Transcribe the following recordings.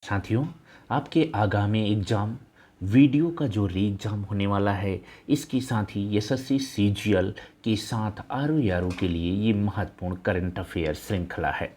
साथियों, आपके आगामी एग्ज़ाम वीडियो का जो री एग्ज़ाम होने वाला है, इसके साथ ही एसएससी सीजीएल के साथ आरओ यारो के लिए ये महत्वपूर्ण करंट अफेयर श्रृंखला है।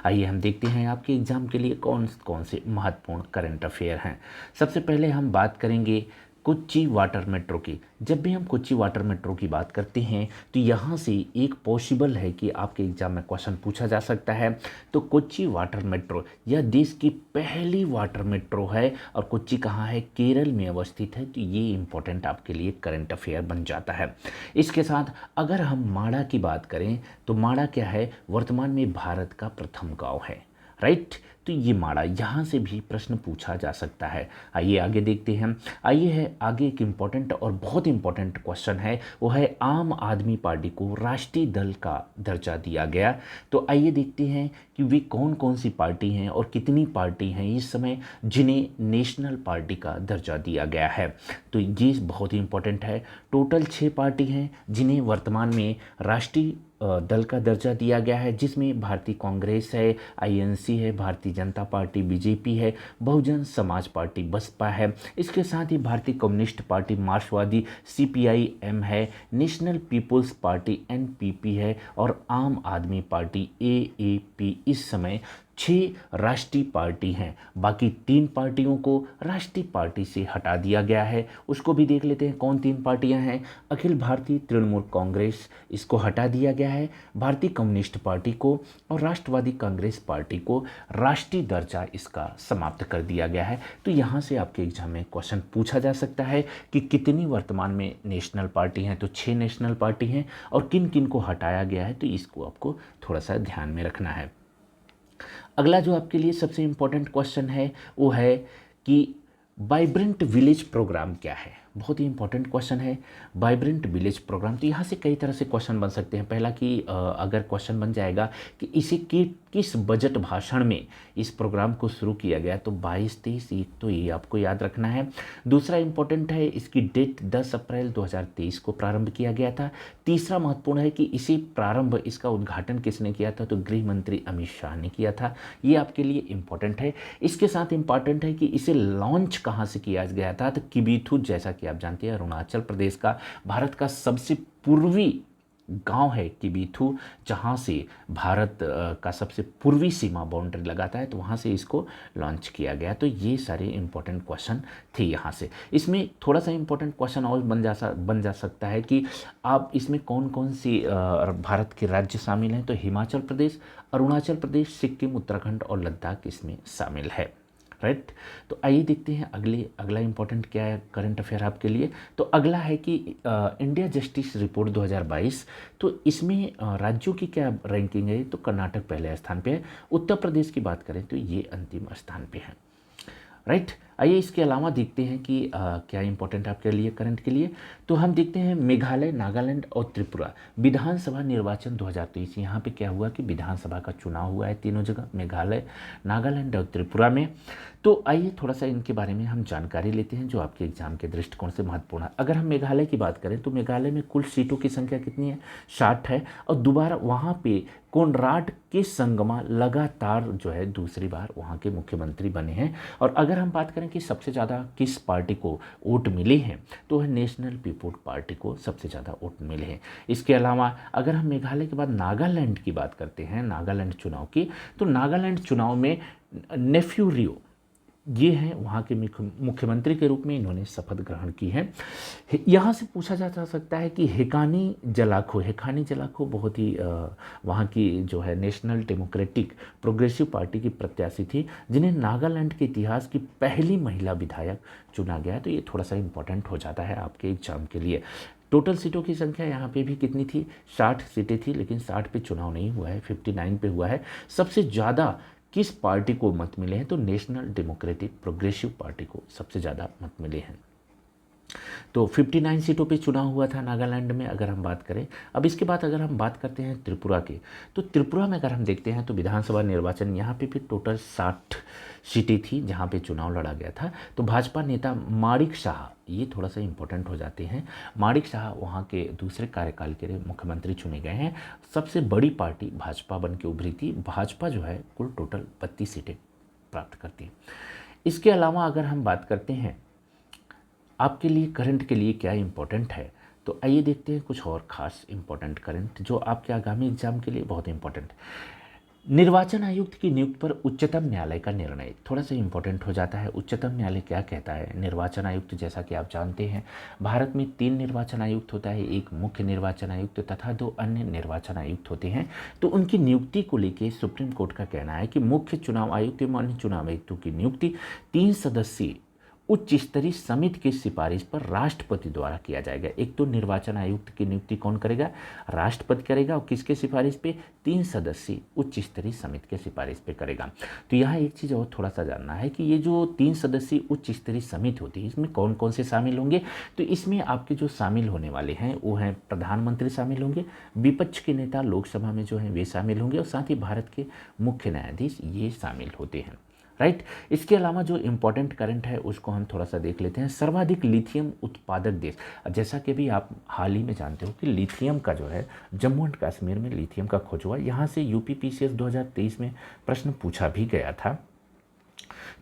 आइए हम देखते हैं आपके एग्ज़ाम के लिए कौन कौन से महत्वपूर्ण करंट अफेयर हैं। सबसे पहले हम बात करेंगे कोच्चि वाटर मेट्रो की। जब भी हम कोच्चि वाटर मेट्रो की बात करते हैं तो यहाँ से एक पॉसिबल है कि आपके एग्ज़ाम में क्वेश्चन पूछा जा सकता है। तो कोच्चि वाटर मेट्रो यह देश की पहली वाटर मेट्रो है और कोच्चि कहाँ है? केरल में अवस्थित है। तो ये इंपॉर्टेंट आपके लिए करंट अफेयर बन जाता है। इसके साथ अगर हम माड़ा की बात करें तो माड़ा क्या है? वर्तमान में भारत का प्रथम गाँव है, राइट। तो ये माड़ा यहाँ से भी प्रश्न पूछा जा सकता है। आइए आगे देखते हैं। आइए है आगे एक इम्पॉर्टेंट और बहुत इम्पॉर्टेंट क्वेश्चन है, वो है आम आदमी पार्टी को राष्ट्रीय दल का दर्जा दिया गया। तो आइए देखते हैं कि वे कौन कौन सी पार्टी हैं और कितनी पार्टी हैं इस समय जिन्हें नेशनल पार्टी का दर्जा दिया गया है। तो ये बहुत ही इम्पॉर्टेंट है। टोटल 6 पार्टी हैं जिन्हें वर्तमान में राष्ट्रीय दल का दर्जा दिया गया है, जिसमें भारतीय कांग्रेस है, आईएनसी है, भारतीय जनता पार्टी बीजेपी है, बहुजन समाज पार्टी बसपा है। इसके साथ ही भारतीय कम्युनिस्ट पार्टी मार्क्सवादी सीपीआई-एम है, नेशनल पीपुल्स पार्टी एनपीपी है और आम आदमी पार्टी एएपी। इस समय 6 राष्ट्रीय पार्टी हैं। बाकी 3 पार्टियों को राष्ट्रीय पार्टी से हटा दिया गया है। उसको भी देख लेते हैं कौन 3 पार्टियां हैं। अखिल भारतीय तृणमूल कांग्रेस, इसको हटा दिया गया है। भारतीय कम्युनिस्ट पार्टी को और राष्ट्रवादी कांग्रेस पार्टी को राष्ट्रीय दर्जा इसका समाप्त कर दिया गया है। तो यहाँ से आपके एग्जाम में क्वेश्चन पूछा जा सकता है कि कितनी वर्तमान में नेशनल पार्टी हैं। तो 6 नेशनल पार्टी हैं और किन किन को हटाया गया है, तो इसको आपको थोड़ा सा ध्यान में रखना है। अगला जो आपके लिए सबसे इम्पोर्टेंट क्वेश्चन है वो है कि वाइब्रेंट विलेज प्रोग्राम क्या है। बहुत ही इंपॉर्टेंट क्वेश्चन है वाइब्रेंट विलेज प्रोग्राम। तो यहाँ से कई तरह से क्वेश्चन बन सकते हैं। पहला कि अगर क्वेश्चन बन जाएगा कि इसे किस बजट भाषण में इस प्रोग्राम को शुरू किया गया, तो 22-23 एक तो ये आपको याद रखना है। दूसरा इंपॉर्टेंट है इसकी डेट 10 अप्रैल 2023 को प्रारंभ किया गया था। तीसरा महत्वपूर्ण है कि इसी प्रारंभ इसका उद्घाटन किसने किया था, तो गृह मंत्री अमित शाह ने किया था। ये आपके लिए इंपॉर्टेंट है। इसके साथ इंपॉर्टेंट है कि इसे लॉन्च कहाँ से किया गया था, तो किबीथू, जैसा कि आप जानते हैं अरुणाचल प्रदेश का भारत का सबसे पूर्वी गांव है किबीथू, जहां से भारत का सबसे पूर्वी सीमा बाउंड्री लगाता है। तो वहां से इसको लॉन्च किया गया। तो ये सारे इंपॉर्टेंट क्वेश्चन थे। यहाँ से इसमें थोड़ा सा इंपॉर्टेंट क्वेश्चन और बन जा सकता है कि आप इसमें कौन कौन सी भारत के राज्य शामिल हैं। तो हिमाचल प्रदेश, अरुणाचल प्रदेश, सिक्किम, उत्तराखंड और लद्दाख इसमें शामिल है, राइट। तो आइए देखते हैं अगला इंपॉर्टेंट क्या है करंट अफेयर आपके लिए। तो अगला है कि इंडिया जस्टिस रिपोर्ट 2022। तो इसमें राज्यों की क्या रैंकिंग है, तो कर्नाटक पहले स्थान पे है। उत्तर प्रदेश की बात करें तो ये अंतिम स्थान पे है, राइट। आइए इसके अलावा देखते हैं कि क्या इंपॉर्टेंट आपके लिए करंट के लिए। तो हम देखते हैं मेघालय, नागालैंड और त्रिपुरा विधानसभा निर्वाचन 2023। यहाँ पे क्या हुआ कि विधानसभा का चुनाव हुआ है तीनों जगह, मेघालय, नागालैंड और त्रिपुरा में। तो आइए थोड़ा सा इनके बारे में हम जानकारी लेते हैं जो आपके एग्जाम के दृष्टिकोण से महत्वपूर्ण है। अगर हम मेघालय की बात करें तो मेघालय में कुल सीटों की संख्या कितनी है, 60 है। और दोबारा वहाँ पे कोनराड के संगमा लगातार जो है दूसरी बार वहाँ के मुख्यमंत्री बने हैं। और अगर हम बात करें कि सबसे ज़्यादा किस पार्टी को वोट मिले हैं, तो वह नेशनल पीपुल्स पार्टी को सबसे ज़्यादा वोट मिले हैं। इसके अलावा अगर हम मेघालय के बाद नागालैंड की बात करते हैं, नागालैंड चुनाव की, तो नागालैंड चुनाव में नेफ्यू रियो ये हैं वहाँ के मुख्यमंत्री के रूप में इन्होंने शपथ ग्रहण की है। यहाँ से पूछा जा सकता है कि हिकानी जलाखो बहुत ही वहाँ की जो है नेशनल डेमोक्रेटिक प्रोग्रेसिव पार्टी की प्रत्याशी थी, जिन्हें नागालैंड के इतिहास की पहली महिला विधायक चुना गया। तो ये थोड़ा सा इंपॉर्टेंट हो जाता है आपके एग्जाम के लिए। टोटल सीटों की संख्या यहाँ पे भी कितनी थी, 60 सीटें थी, लेकिन 60 पे चुनाव नहीं हुआ है, 59 पे हुआ है। सबसे ज़्यादा किस पार्टी को मत मिले हैं, तो नेशनल डेमोक्रेटिक प्रोग्रेसिव पार्टी को सबसे ज़्यादा मत मिले हैं। तो 59 सीटों पे चुनाव हुआ था नागालैंड में अगर हम बात करें। अब इसके बाद अगर हम बात करते हैं त्रिपुरा की, तो त्रिपुरा में अगर हम देखते हैं तो विधानसभा निर्वाचन यहाँ पे भी टोटल 60 सीटें थी जहाँ पे चुनाव लड़ा गया था। तो भाजपा नेता माणिक शाह, ये थोड़ा सा इंपॉर्टेंट हो जाते हैं, माणिक शाह वहाँ के दूसरे कार्यकाल के लिए मुख्यमंत्री चुने गए हैं। सबसे बड़ी पार्टी भाजपा बन के उभरी थी। भाजपा जो है कुल टोटल 32 सीटें प्राप्त करती है। इसके अलावा अगर हम बात करते हैं आपके लिए करंट के लिए क्या इम्पोर्टेंट है, तो आइए देखते हैं कुछ और ख़ास इम्पोर्टेंट करंट जो आपके आगामी एग्जाम के लिए बहुत इम्पोर्टेंट। निर्वाचन आयुक्त की नियुक्ति पर उच्चतम न्यायालय का निर्णय थोड़ा सा इम्पोर्टेंट हो जाता है। उच्चतम न्यायालय क्या कहता है? निर्वाचन आयुक्त, जैसा कि आप जानते हैं भारत में 3 निर्वाचन आयुक्त होता है, एक मुख्य निर्वाचन आयुक्त तथा 2 अन्य निर्वाचन आयुक्त होते हैं। तो उनकी नियुक्ति को लेकर सुप्रीम कोर्ट का कहना है कि मुख्य चुनाव आयुक्त एवं अन्य चुनाव आयुक्तों की नियुक्ति 3 सदस्यीय उच्च स्तरीय समिति की सिफारिश पर राष्ट्रपति द्वारा किया जाएगा। एक तो निर्वाचन आयुक्त की नियुक्ति कौन करेगा? राष्ट्रपति करेगा। और किसके सिफारिश पे? 3 सदस्यीय उच्च स्तरीय समिति के सिफारिश पे करेगा। तो यहाँ एक चीज़ और थोड़ा सा जानना है कि ये जो 3 सदस्यीय उच्च स्तरीय समिति होती है इसमें कौन कौन से शामिल होंगे? तो इसमें आपके जो शामिल होने वाले हैं वो हैं प्रधानमंत्री शामिल होंगे, विपक्ष के नेता लोकसभा में जो हैं वे शामिल होंगे और साथ ही भारत के मुख्य न्यायाधीश ये शामिल होते हैं। राइट। इसके अलावा जो इम्पोर्टेंट करंट है उसको हम थोड़ा सा देख लेते हैं। सर्वाधिक लिथियम उत्पादक देश, जैसा कि भी आप हाल ही में जानते हो कि लिथियम का जो है जम्मू एंड कश्मीर में लिथियम का खोज हुआ। यहाँ से यूपीपीसीएस 2023 में प्रश्न पूछा भी गया था।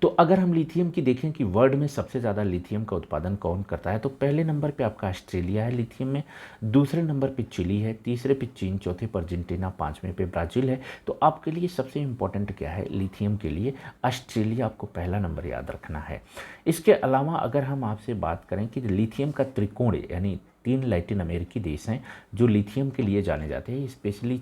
तो अगर हम लिथियम की देखें कि वर्ल्ड में सबसे ज़्यादा लिथियम का उत्पादन कौन करता है, तो पहले नंबर पे आपका ऑस्ट्रेलिया है लिथियम में, दूसरे नंबर पे चिली है, तीसरे पे चीन, चौथे पर अर्जेंटीना, पाँचवें पे ब्राज़ील है। तो आपके लिए सबसे इम्पोर्टेंट क्या है लिथियम के लिए? ऑस्ट्रेलिया आपको पहला नंबर याद रखना है। इसके अलावा अगर हम आपसे बात करें कि लिथियम का त्रिकोण यानी 3 लैटिन अमेरिकी देश हैं जो लिथियम के लिए जाने जाते हैं, स्पेशली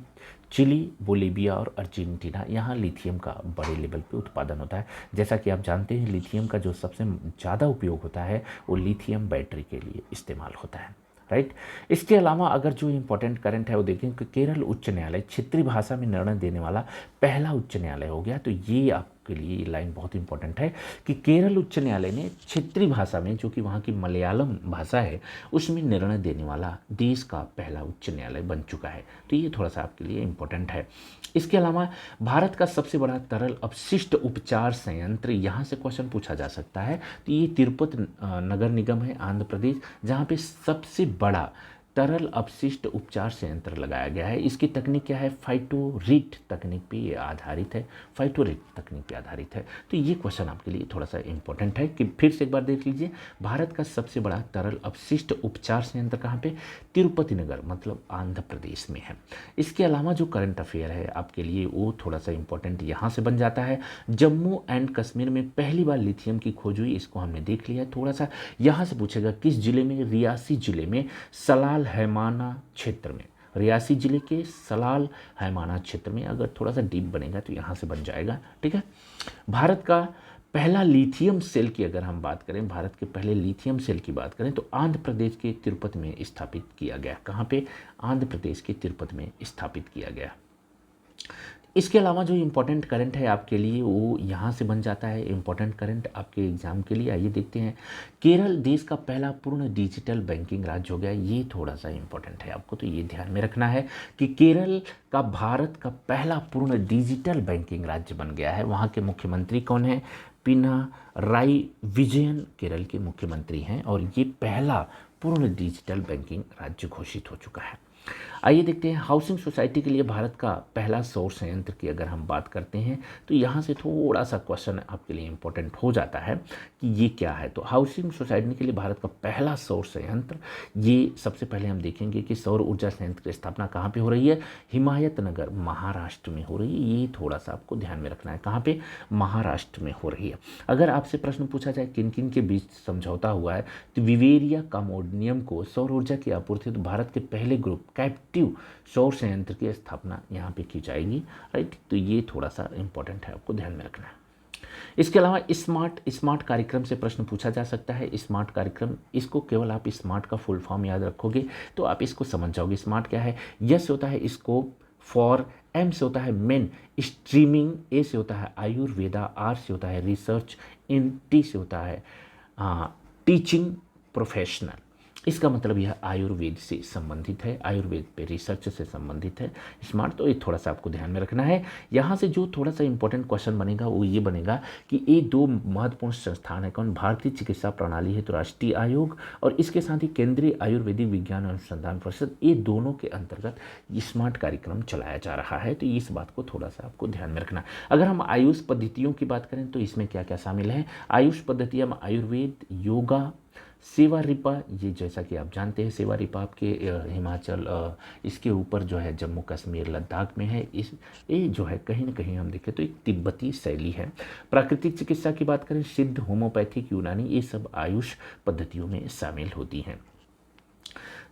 चिली, बोलीविया और अर्जेंटीना। यहाँ लिथियम का बड़े लेवल पे उत्पादन होता है। जैसा कि आप जानते हैं लिथियम का जो सबसे ज़्यादा उपयोग होता है वो लिथियम बैटरी के लिए इस्तेमाल होता है। राइट। इसके अलावा अगर जो इम्पोर्टेंट करंट है वो देखें कि केरल उच्च न्यायालय क्षेत्रीय भाषा में निर्णय देने वाला पहला उच्च न्यायालय हो गया। तो ये आपके लिए ये लाइन बहुत इंपॉर्टेंट है कि केरल उच्च न्यायालय ने क्षेत्रीय भाषा में, जो कि वहाँ की मलयालम भाषा है, उसमें निर्णय देने वाला देश का पहला उच्च न्यायालय बन चुका है। तो ये थोड़ा सा आपके लिए इम्पोर्टेंट है। इसके अलावा भारत का सबसे बड़ा तरल अपशिष्ट उपचार संयंत्र, यहाँ से क्वेश्चन पूछा जा सकता है। तो ये तिरुपति नगर निगम है आंध्र प्रदेश, जहाँ पे सबसे बड़ा तरल अपशिष्ट उपचार संयंत्र लगाया गया है। इसकी तकनीक क्या है? फाइटोरिट तकनीक पे ये आधारित है, फाइटोरिट तकनीक पे आधारित है। तो ये क्वेश्चन आपके लिए थोड़ा सा इंपॉर्टेंट है कि फिर से एक बार देख लीजिए, भारत का सबसे बड़ा तरल अपशिष्ट उपचार संयंत्र कहाँ पे? तिरुपति नगर, मतलब आंध्र प्रदेश में है। इसके अलावा जो करंट अफेयर है आपके लिए वो थोड़ा सा इंपॉर्टेंट यहाँ से बन जाता है। जम्मू एंड कश्मीर में पहली बार लिथियम की खोज हुई, इसको हमने देख लिया। थोड़ा सा यहाँ से पूछेगा किस जिले में? रियासी जिले में सलाल हैमाना क्षेत्र में, रियासी जिले के सलाल हैमाना क्षेत्र में। अगर थोड़ा सा डीप बनेगा तो यहाँ से बन जाएगा। ठीक है। भारत का पहला लिथियम सेल की अगर हम बात करें, भारत के पहले लिथियम सेल की बात करें तो आंध्र प्रदेश के तिरुपति में स्थापित किया गया। कहाँ पे? आंध्र प्रदेश के तिरुपति में स्थापित किया गया। इसके अलावा जो इम्पोर्टेंट करंट है आपके लिए वो यहाँ से बन जाता है। इम्पोर्टेंट करंट आपके एग्जाम के लिए आइए देखते हैं। केरल देश का पहला पूर्ण डिजिटल बैंकिंग राज्य हो गया। ये थोड़ा सा इम्पोर्टेंट है आपको, तो ये ध्यान में रखना है कि केरल का भारत का पहला पूर्ण डिजिटल बैंकिंग राज्य बन गया है। वहाँ के मुख्यमंत्री कौन है? पिनाराई विजयन केरल के मुख्यमंत्री हैं और ये पहला पूर्ण डिजिटल बैंकिंग राज्य घोषित हो चुका है। आइए देखते हैं हाउसिंग सोसाइटी के लिए भारत का पहला सौर संयंत्र की अगर हम बात करते हैं तो यहाँ से थोड़ा सा क्वेश्चन आपके लिए इम्पोर्टेंट हो जाता है कि ये क्या है। तो हाउसिंग सोसाइटी के लिए भारत का पहला सौर संयंत्र, ये सबसे पहले हम देखेंगे कि सौर ऊर्जा संयंत्र की स्थापना कहाँ पे हो रही है? हिमायत नगर महाराष्ट्र में हो रही है। ये थोड़ा सा आपको ध्यान में रखना है, कहाँ पे? महाराष्ट्र में हो रही है। अगर आपसे प्रश्न पूछा जाए किन किन के बीच समझौता हुआ है, तो विवेरिया कमोडियम को सौर ऊर्जा की आपूर्ति, तो भारत के पहले ग्रुप कैप्टिव सौर संयंत्र की स्थापना यहाँ पे की जाएगी। राइट। तो ये थोड़ा सा इंपॉर्टेंट है, आपको ध्यान में रखना है। इसके अलावा स्मार्ट कार्यक्रम से प्रश्न पूछा जा सकता है। स्मार्ट कार्यक्रम, इसको केवल आप स्मार्ट का फुल फॉर्म याद रखोगे तो आप इसको समझ जाओगे। स्मार्ट क्या है? यस से होता है स्कोप, फॉर, एम से होता है मेन, स्ट्रीमिंग, ए से होता है आयुर्वेदा, आर से होता है रिसर्च, इन, टी से होता है टीचिंग प्रोफेशनल। इसका मतलब यह आयुर्वेद से संबंधित है, आयुर्वेद पे रिसर्च से संबंधित है। स्मार्ट, तो ये थोड़ा सा आपको ध्यान में रखना है। यहाँ से जो थोड़ा सा इंपॉर्टेंट क्वेश्चन बनेगा वो ये बनेगा कि ये दो महत्वपूर्ण संस्थान है कौन, भारतीय चिकित्सा प्रणाली हेतु राष्ट्रीय आयोग और इसके साथ ही केंद्रीय आयुर्वेदिक विज्ञान अनुसंधान परिषद, ये दोनों के अंतर्गत स्मार्ट कार्यक्रम चलाया जा रहा है। तो इस बात को थोड़ा सा आपको ध्यान में रखना। अगर हम आयुष पद्धतियों की बात करें तो इसमें क्या क्या शामिल है। आयुष पद्धतियाँ में आयुर्वेद, योगा, सेवा रिपा, ये जैसा कि आप जानते हैं सेवा रिपा आपके हिमाचल इसके ऊपर जो है जम्मू कश्मीर लद्दाख में है। इस ये जो है कहीं ना कहीं हम देखें तो एक तिब्बती शैली है। प्राकृतिक चिकित्सा की बात करें, सिद्ध, होम्योपैथिक, यूनानी, ये सब आयुष पद्धतियों में शामिल होती हैं।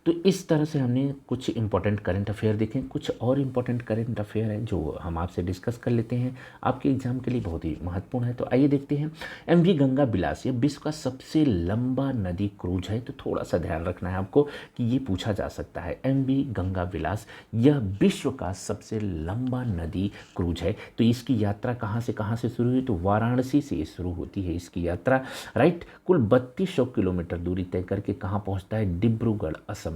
तो इस तरह से हमने कुछ इंपॉर्टेंट करंट अफेयर देखें। कुछ और इंपॉर्टेंट करंट अफेयर हैं जो हम आपसे डिस्कस कर लेते हैं, आपके एग्जाम के लिए बहुत ही महत्वपूर्ण है। तो आइए देखते हैं। एमवी गंगा बिलास ये विश्व का सबसे लंबा नदी क्रूज है। तो थोड़ा सा ध्यान रखना है आपको कि ये पूछा जा सकता है। एमवी गंगा बिलास यह विश्व का सबसे लंबा नदी क्रूज है। तो इसकी यात्रा कहाँ से शुरू हुई, तो वाराणसी से शुरू होती है इसकी यात्रा, राइट। कुल 3200 किलोमीटर दूरी तय करके कहाँ पहुँचता है, डिब्रूगढ़ असम,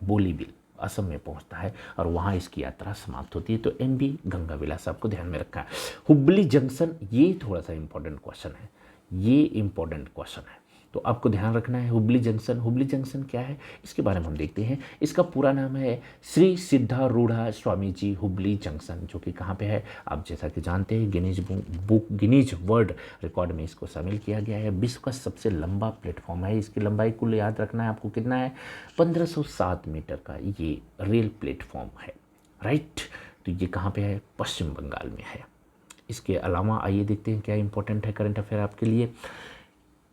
बोलीबिल असम में पहुंचता है और वहां इसकी यात्रा समाप्त होती है। तो एमवी गंगा विलास आपको ध्यान में रखा है। हुबली जंक्शन, ये थोड़ा सा इंपॉर्टेंट क्वेश्चन है, ये इंपॉर्टेंट क्वेश्चन है, तो आपको ध्यान रखना है। हुबली जंक्शन, हुबली जंक्शन क्या है इसके बारे में हम देखते हैं। इसका पूरा नाम है श्री सिद्धारूढ़ा स्वामी जी हुबली जंक्शन, जो कि कहाँ पे है, आप जैसा कि जानते हैं गिनीज वर्ल्ड रिकॉर्ड में इसको शामिल किया गया है। विश्व का सबसे लंबा प्लेटफॉर्म है। इसकी लंबाई कुल याद रखना है आपको कितना है, 1507 मीटर का ये रेल प्लेटफॉर्म है, राइट। तो ये कहाँ पे है, पश्चिम बंगाल में है। इसके अलावा आइए देखते हैं क्या इंपॉर्टेंट है करंट अफेयर आपके लिए।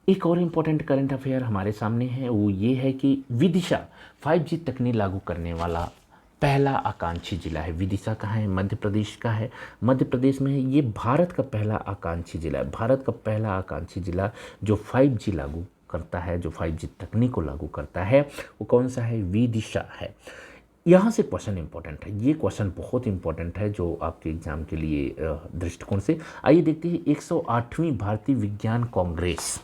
एक और इम्पॉर्टेंट करंट अफेयर हमारे सामने है, वो ये है कि विदिशा 5G तकनीक लागू करने वाला पहला आकांक्षी जिला है। विदिशा कहाँ है, मध्य प्रदेश का है, मध्य प्रदेश में है। ये भारत का पहला आकांक्षी जिला है, भारत का पहला आकांक्षी जिला जो 5G लागू करता है, जो 5G तकनीक को लागू करता है, वो कौन सा है, विदिशा है। यहाँ से क्वेश्चन इंपॉर्टेंट है, ये क्वेश्चन बहुत इंपॉर्टेंट है जो आपके एग्जाम के लिए दृष्टिकोण से। आइए देखते हैं 108वीं भारतीय विज्ञान कांग्रेस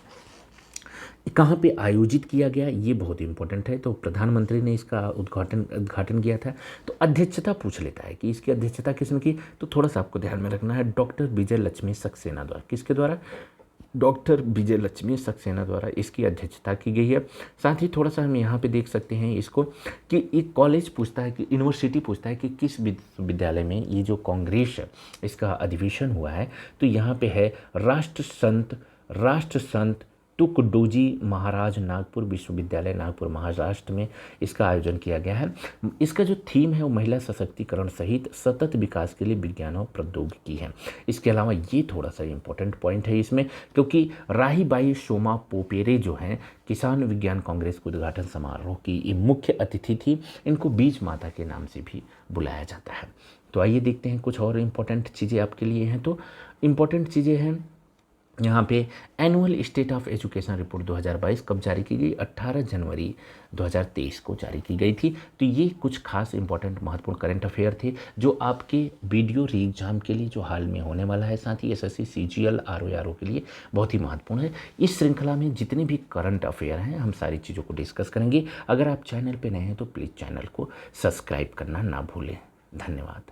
कहाँ पे आयोजित किया गया, ये बहुत इंपॉर्टेंट है। तो प्रधानमंत्री ने इसका उद्घाटन किया था। तो अध्यक्षता पूछ लेता है कि इसकी अध्यक्षता किसने की, तो थोड़ा सा आपको ध्यान में रखना है, डॉक्टर विजय लक्ष्मी सक्सेना द्वारा। किसके द्वारा, डॉक्टर विजय लक्ष्मी सक्सेना द्वारा इसकी अध्यक्षता की गई है। साथ ही थोड़ा सा हम यहाँ पे देख सकते हैं इसको कि एक कॉलेज पूछता है कि यूनिवर्सिटी पूछता है कि किस विश्वविद्यालय में ये जो कांग्रेस है इसका अधिवेशन हुआ है। तो यहाँ पे है राष्ट्र संत तुकडोजी महाराज नागपुर विश्वविद्यालय, नागपुर महाराष्ट्र में इसका आयोजन किया गया है। इसका जो थीम है वो महिला सशक्तिकरण सहित सतत विकास के लिए विज्ञान और प्रौद्योगिकी है। इसके अलावा ये थोड़ा सा इंपॉर्टेंट पॉइंट है इसमें, क्योंकि राहीबाई सोमा पोपेरे जो हैं किसान विज्ञान कांग्रेस के उद्घाटन समारोह की ये मुख्य अतिथि थी। इनको बीज माता के नाम से भी बुलाया जाता है। तो आइए देखते हैं कुछ और इम्पोर्टेंट चीज़ें आपके लिए हैं। तो इम्पोर्टेंट चीज़ें हैं यहाँ पे, annual state of education report 2022 कब जारी की गई, 18 जनवरी 2023 को जारी की गई थी। तो ये कुछ खास इंपॉर्टेंट महत्वपूर्ण करंट अफेयर थे जो आपके वीडियो री एग्जाम के लिए जो हाल में होने वाला है, साथ ही एसएससी सीजीएल आरओ के लिए बहुत ही महत्वपूर्ण है। इस श्रृंखला में जितने भी करंट अफेयर हैं हम सारी चीज़ों को डिस्कस करेंगे। अगर आप चैनल पर नए हैं तो प्लीज़ चैनल को सब्सक्राइब करना ना भूलें। धन्यवाद।